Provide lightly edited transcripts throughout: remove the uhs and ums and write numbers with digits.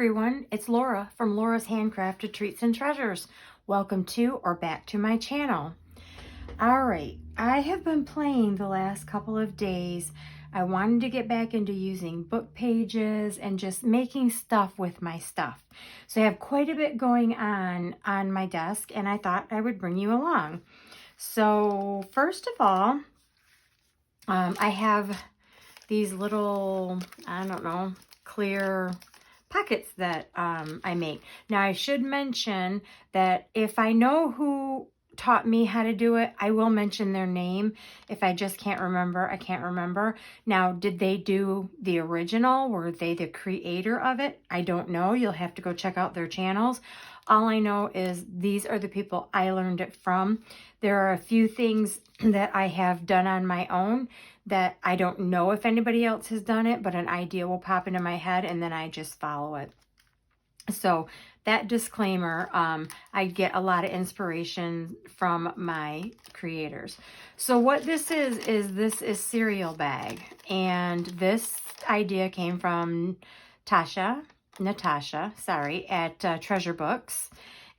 everyone, it's Laura from Laura's Handcrafted Treats and Treasures. Welcome to or back to my channel. Alright, I have been playing the last couple of days. I wanted to get back into using book pages and just making stuff with my stuff. So I have quite a bit going on my desk, and I thought I would bring you along. So first of all, I have these little, I don't know, clear pockets that I make. Now I should mention that if I know who taught me how to do it, I will mention their name. If I just can't remember, I can't remember. Now, did they do the original? Were they the creator of it? I don't know. You'll have to go check out their channels. All I know is these are the people I learned it from. There are a few things that I have done on my own that I don't know if anybody else has done it, but an idea will pop into my head and then I just follow it. So that disclaimer, I get a lot of inspiration from my creators. So what this is this is cereal bag. And this idea came from Natasha, at Treasure Books.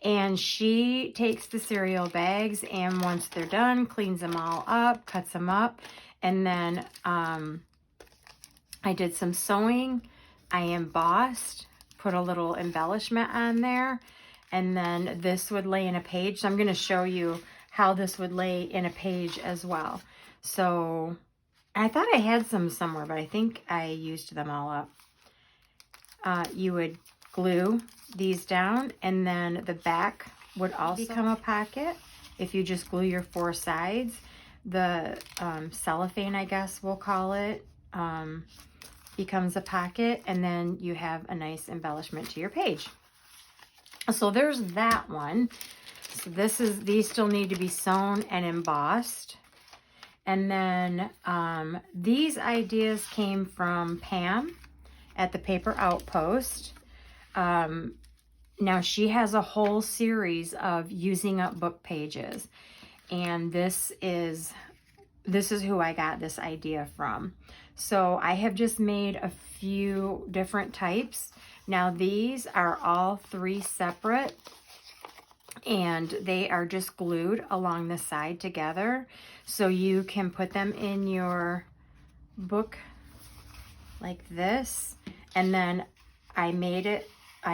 And she takes the cereal bags, and once they're done, cleans them all up, cuts them up. And then I did some sewing. I embossed, put a little embellishment on there, and then this would lay in a page. So I'm going to show you how this would lay in a page as well. So I thought I had some somewhere, but I think I used them all up. You would glue these down, and then the back would also become a pocket if you just glue your four sides. The cellophane, I guess we'll call it, becomes a pocket, and then you have a nice embellishment to your page. So there's that one. So these still need to be sewn and embossed. And then these ideas came from Pam at the Paper Outpost. Now she has a whole series of using up book pages, and this is who I got this idea from. So I have just made a few different types. Now these are all three separate, and they are just glued along the side together. So you can put them in your book like this. And then I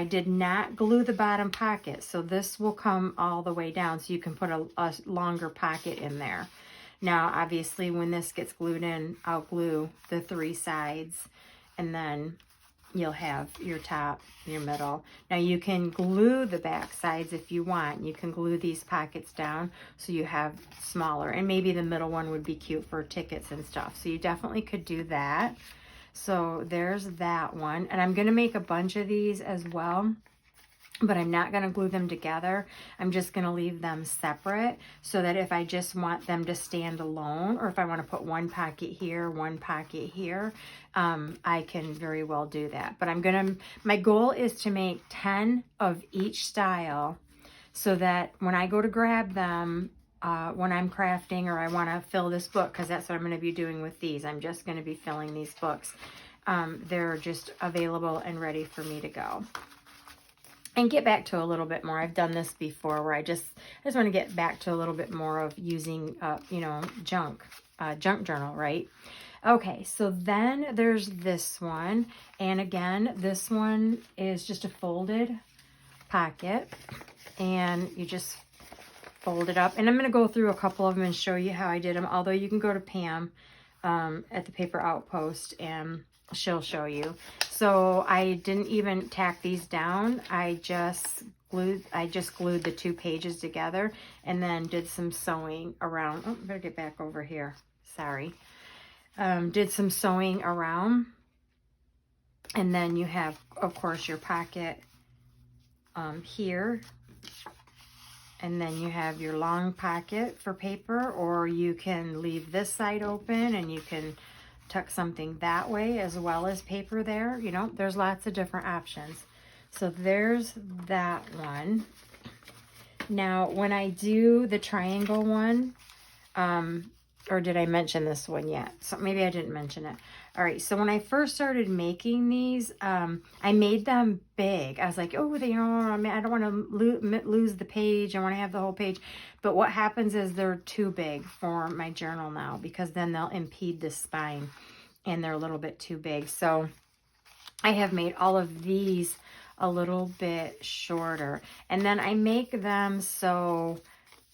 did not glue the bottom pocket. So this will come all the way down, so you can put a longer pocket in there. Now, obviously, when this gets glued in, I'll glue the three sides, and then you'll have your top, your middle. Now, you can glue the back sides if you want. You can glue these pockets down so you have smaller, and maybe the middle one would be cute for tickets and stuff. So you definitely could do that. So there's that one, and I'm going to make a bunch of these as well. But I'm not going to glue them together. I'm just going to leave them separate so that if I just want them to stand alone, or if I want to put one pocket here, one pocket here, I can very well do that. But my goal is to make 10 of each style so that when I go to grab them, when I'm crafting or I want to fill this book, because that's what I'm going to be doing with these. I'm just going to be filling these books. They're just available and ready for me to go. And get back to a little bit more. I've done this before where I just want to get back to a little bit more of using, junk journal, right? Okay, so then there's this one. And again, this one is just a folded pocket. And you just fold it up. And I'm going to go through a couple of them and show you how I did them. Although you can go to Pam at the Paper Outpost and she'll show you. So I didn't even tack these down. I just glued the two pages together and then did some sewing around. Oh, better get back over here. Sorry. Did some sewing around. And then you have, of course, your pocket here. And then you have your long pocket for paper, or you can leave this side open and you can tuck something that way as well as paper there. You know, there's lots of different options. So there's that one. Now, when I do the triangle one, or did I mention this one yet? So maybe I didn't mention it. All right, so when I first started making these, I made them big. I was like, oh, you know, I don't want to lose the page. I want to have the whole page. But what happens is they're too big for my journal now, because then they'll impede the spine and they're a little bit too big. So I have made all of these a little bit shorter. And then I make them so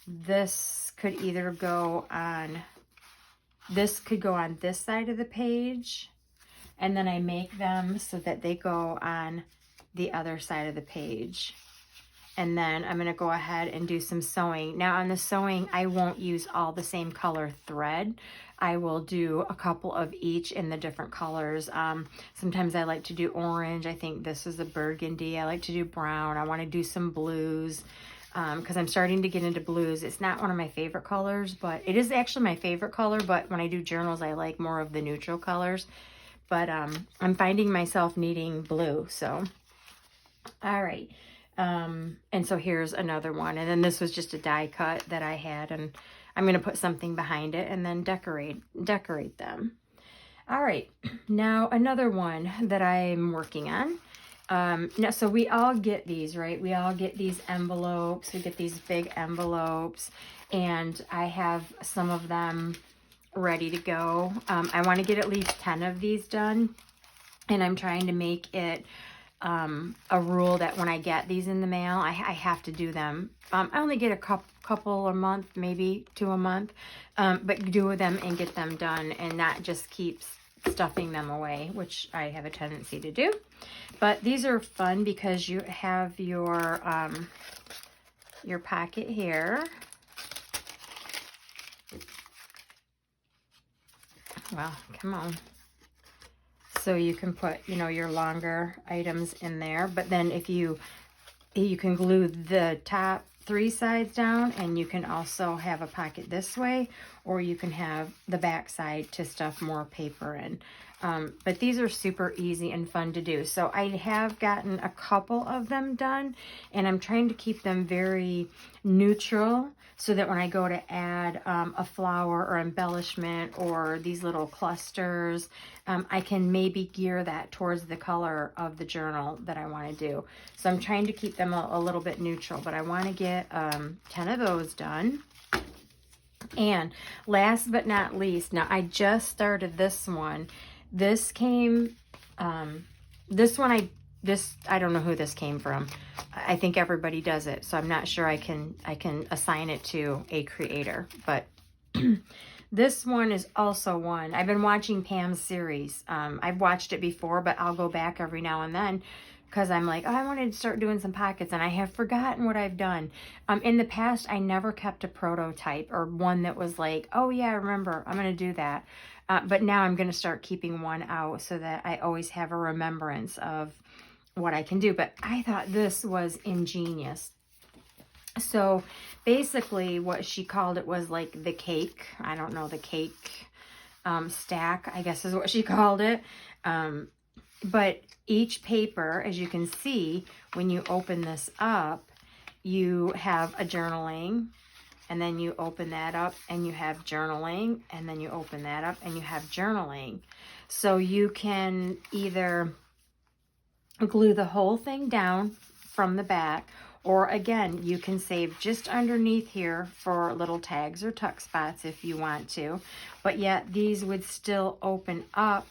this could either go on, this could go on this side of the page, and then I make them so that they go on the other side of the page. And then I'm going to go ahead and do some sewing. Now on the sewing, I won't use all the same color thread. I will do a couple of each in the different colors. Sometimes I like to do orange. I think this is a burgundy. I like to do brown. I want to do some blues. Because I'm starting to get into blues. It's not one of my favorite colors, but it is actually my favorite color. But when I do journals, I like more of the neutral colors. But I'm finding myself needing blue. So, all right. And so here's another one. And then this was just a die cut that I had. And I'm going to put something behind it and then decorate them. All right. Now another one that I'm working on. Now, so we all get these, right? We all get these envelopes. We get these big envelopes, and I have some of them ready to go. I want to get at least 10 of these done, and I'm trying to make it a rule that when I get these in the mail, I have to do them. I only get a couple a month, maybe 2 a month, but do them and get them done, and that just keeps stuffing them away, which I have a tendency to do. But these are fun because you have your pocket here. Well, come on. So you can put, you know, your longer items in there, but then if you can glue the top 3 sides down, and you can also have a pocket this way, or you can have the back side to stuff more paper in. But these are super easy and fun to do. So I have gotten a couple of them done, and I'm trying to keep them very neutral so that when I go to add a flower or embellishment or these little clusters, I can maybe gear that towards the color of the journal that I want to do. So I'm trying to keep them a little bit neutral, but I want to get 10 of those done. And last but not least, now I just started this one. This came, I don't know who this came from. I think everybody does it, so I'm not sure I can assign it to a creator. But this one is also one. I've been watching Pam's series. I've watched it before, but I'll go back every now and then because I'm like, oh, I wanted to start doing some pockets, and I have forgotten what I've done. In the past, I never kept a prototype or one that was like, oh yeah, I remember, I'm going to do that. But now I'm going to start keeping one out so that I always have a remembrance of what I can do. But I thought this was ingenious. So basically what she called it was like the cake. I don't know, the cake stack, I guess is what she called it. But each paper, as you can see, when you open this up, you have a journaling, and then you open that up and you have journaling, and then you open that up and you have journaling. So you can either glue the whole thing down from the back, or again, you can save just underneath here for little tags or tuck spots if you want to. But yet these would still open up,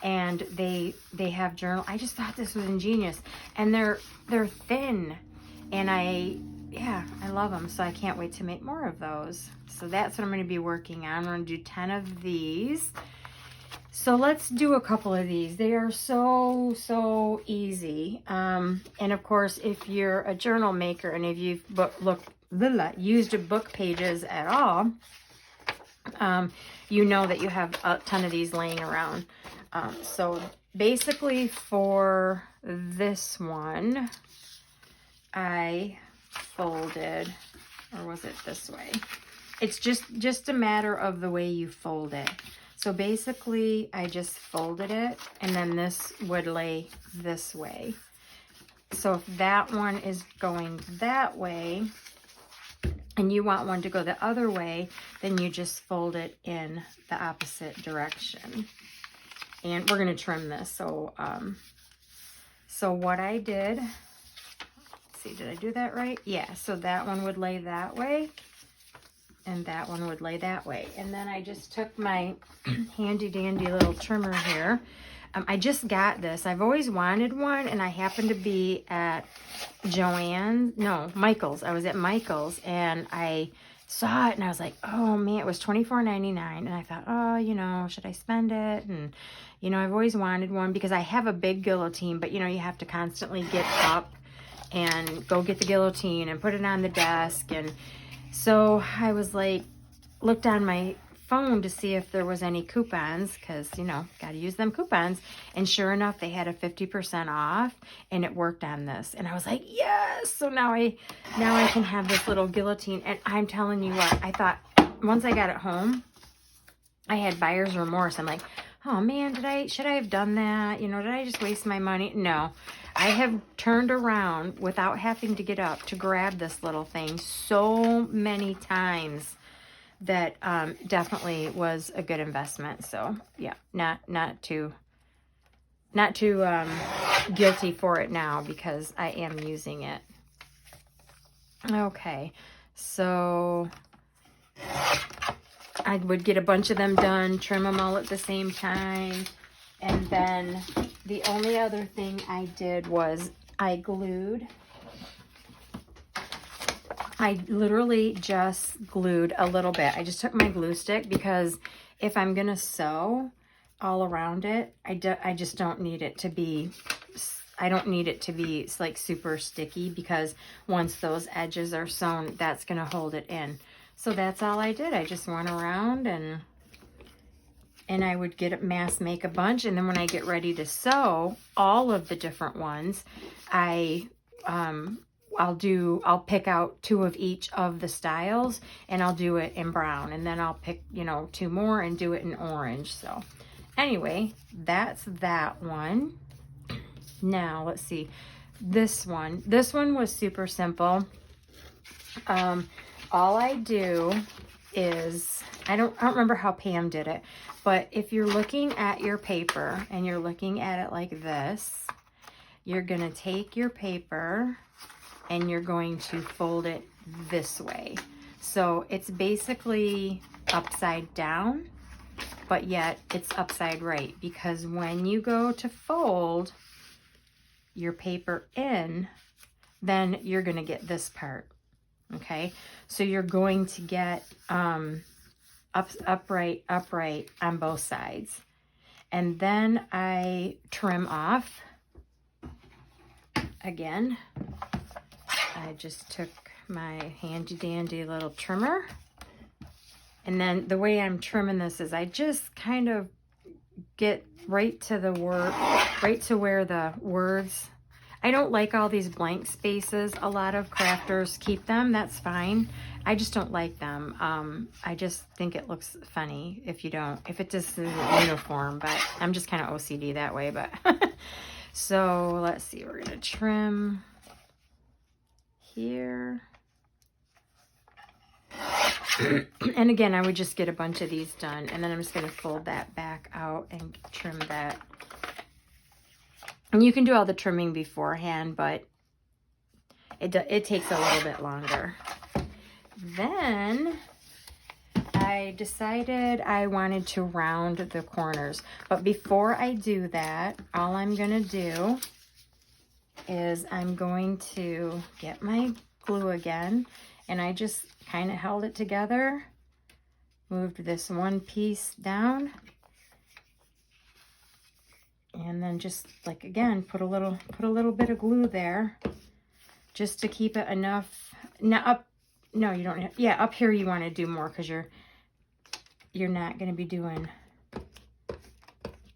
and they have journal. I just thought this was ingenious, and they're thin, and I love them, so I can't wait to make more of those. So that's what I'm going to be working on. I'm going to do 10 of these. So let's do a couple of these. They are so easy. And of course, if you're a journal maker and if you've used book pages at all, you know that you have a ton of these laying around. So basically for this one, I folded, or was it this way? It's just a matter of the way you fold it. So basically I just folded it, and then this would lay this way. So if that one is going that way, and you want one to go the other way, then you just fold it in the opposite direction. And we're going to trim this. So, so what I did, let's see, did I do that right? Yeah, so that one would lay that way, and that one would lay that way. And then I just took my handy dandy little trimmer here. I just got this. I've always wanted one, and I happened to be at Michael's. I was at Michael's, and I saw it, and I was like, oh man, it was $24.99. And I thought, oh, you know, should I spend it? And, you know, I've always wanted one because I have a big guillotine, but, you know, you have to constantly get up and go get the guillotine and put it on the desk. And so I was like, looked on my phone to see if there was any coupons, because, you know, got to use them coupons. And sure enough, they had a 50% off, and it worked on this. And I was like, yes! So now I can have this little guillotine. And I'm telling you what, I thought once I got it home, I had buyer's remorse. I'm like, oh man, should I have done that? You know, did I just waste my money? No. I have turned around without having to get up to grab this little thing so many times that definitely was a good investment. So yeah, not too guilty for it now, because I am using it. Okay, so I would get a bunch of them done, trim them all at the same time. And then the only other thing I did was I literally just glued a little bit. I just took my glue stick, because if I'm going to sew all around it, I just don't need it to be, I don't need it to be like super sticky, because once those edges are sewn, that's going to hold it in. So that's all I did. I just went around and I would make a bunch. And then when I get ready to sew all of the different ones, I'll pick out 2 of each of the styles, and I'll do it in brown, and then I'll pick, you know, 2 more and do it in orange. So anyway, that's that one. Now let's see, this one was super simple. All I do is, I don't remember how Pam did it, but if you're looking at your paper and you're looking at it like this, you're gonna take your paper and you're going to fold it this way. So it's basically upside down, but yet it's upside right, because when you go to fold your paper in, then you're going to get this part. Okay, so you're going to get upright on both sides. And then I trim off again. I just took my handy dandy little trimmer, and then the way I'm trimming this is I just kind of get right to where the words, I don't like all these blank spaces. A lot of crafters keep them, that's fine. I just don't like them. I just think it looks funny if it just isn't uniform, but I'm just kind of OCD that way. But so let's see, we're gonna trim here. And again, I would just get a bunch of these done, and then I'm just going to fold that back out and trim that. And you can do all the trimming beforehand, but it takes a little bit longer. Then I decided I wanted to round the corners, but before I do that, all I'm going to do is I'm going to get my glue again, and I just kind of held it together, moved this one piece down, and then just like, again, put a little bit of glue there just to keep it enough. Now no, you don't have, yeah, up here you want to do more, because you're not going to be doing.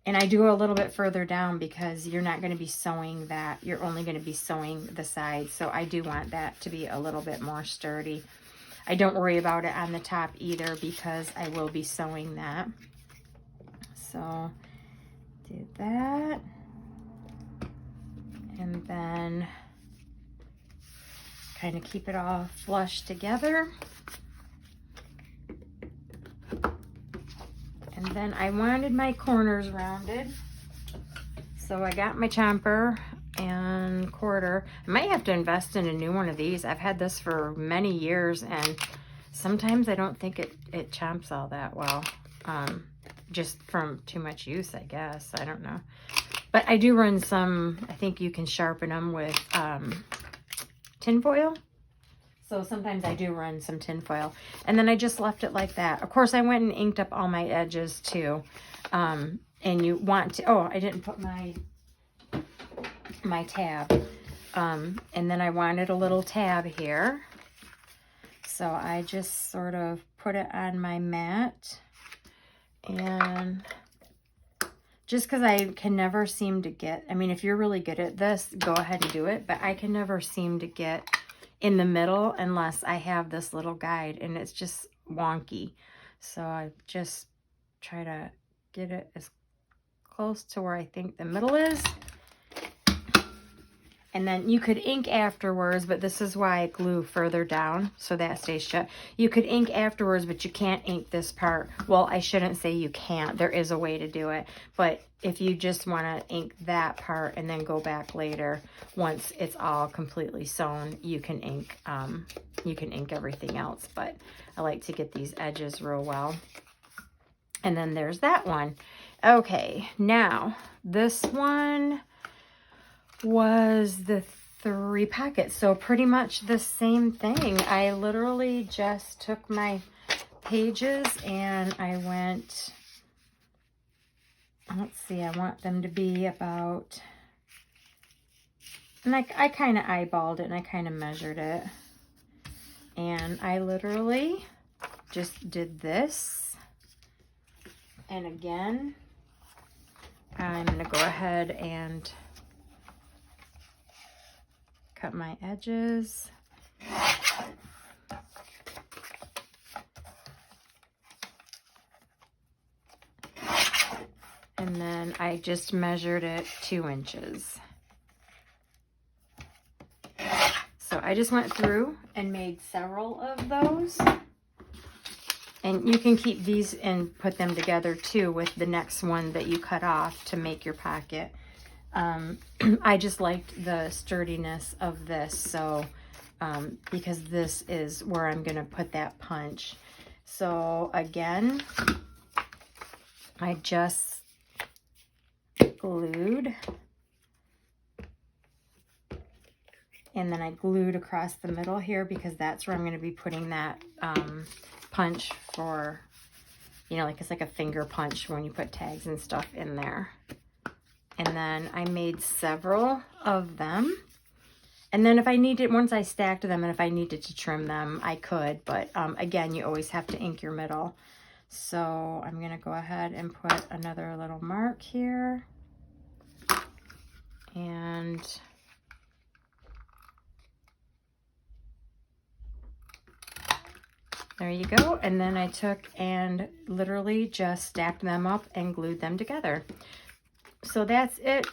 And I do a little bit further down because you're not going to be sewing that. You're only going to be sewing the sides. So I do want that to be a little bit more sturdy. I don't worry about it on the top either, because I will be sewing that. So do that. And then kind of keep it all flush together. And then I wanted my corners rounded. So I got my chomper and quarter. I might have to invest in a new one of these. I've had this for many years and sometimes I don't think it chomps all that well. Just from too much use, I guess. I don't know. But I do run some, I think you can sharpen them with tin foil. So sometimes I do run some tin foil. And then I just left it like that. Of course, I went and inked up all my edges too. And you want to, oh, I didn't put my tab. And then I wanted a little tab here. So I just sort of put it on my mat. And just because I can never seem to get, I mean, if you're really good at this, go ahead and do it. But I can never seem to get in the middle unless I have this little guide. And it's just wonky. So I just try to get it as close to where I think the middle is. And then you could ink afterwards, but this is why I glue further down so that stays shut. You could ink afterwards, but you can't ink this part. Well, I shouldn't say you can't. There is a way to do it. But if you just want to ink that part and then go back later, once it's all completely sewn, you can ink everything else. But I like to get these edges real well. And then there's that one. Okay, now this one was the 3 pockets. So pretty much the same thing. I literally just took my pages and I went, let's see, I want them to be about, and I kind of eyeballed it and I kind of measured it. And I literally just did this. And again, I'm going to go ahead and cut my edges. And then I just measured it 2 inches. So I just went through and made several of those. And you can keep these and put them together too with the next one that you cut off to make your pocket. I just liked the sturdiness of this, so because this is where I'm going to put that punch. So again, I just glued, and then I glued across the middle here because that's where I'm going to be putting that punch for, you know, like it's like a finger punch when you put tags and stuff in there. And then I made several of them. And then if I needed, once I stacked them and if I needed to trim them, I could. But again, you always have to ink your middle. So I'm going to go ahead and put another little mark here. And there you go. And then I took and literally just stacked them up and glued them together. So that's it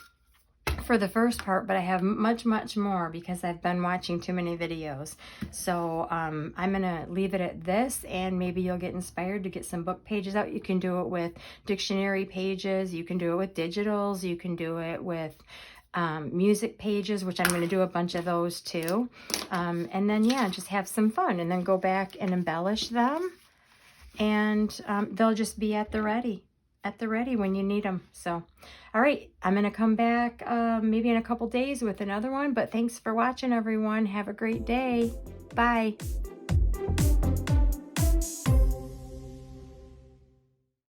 for the first part, but I have much more because I've been watching too many videos. So I'm gonna leave it at this, and maybe you'll get inspired to get some book pages out. You can do it with dictionary pages, you can do it with digitals, you can do it with music pages, which I'm going to do a bunch of those too. And then, yeah, just have some fun and then go back and embellish them. And they'll just be at the ready when you need them. So, all right, I'm going to come back maybe in a couple days with another one. But thanks for watching, everyone. Have a great day. Bye.